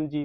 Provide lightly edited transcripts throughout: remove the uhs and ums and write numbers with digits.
mg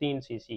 3 cc۔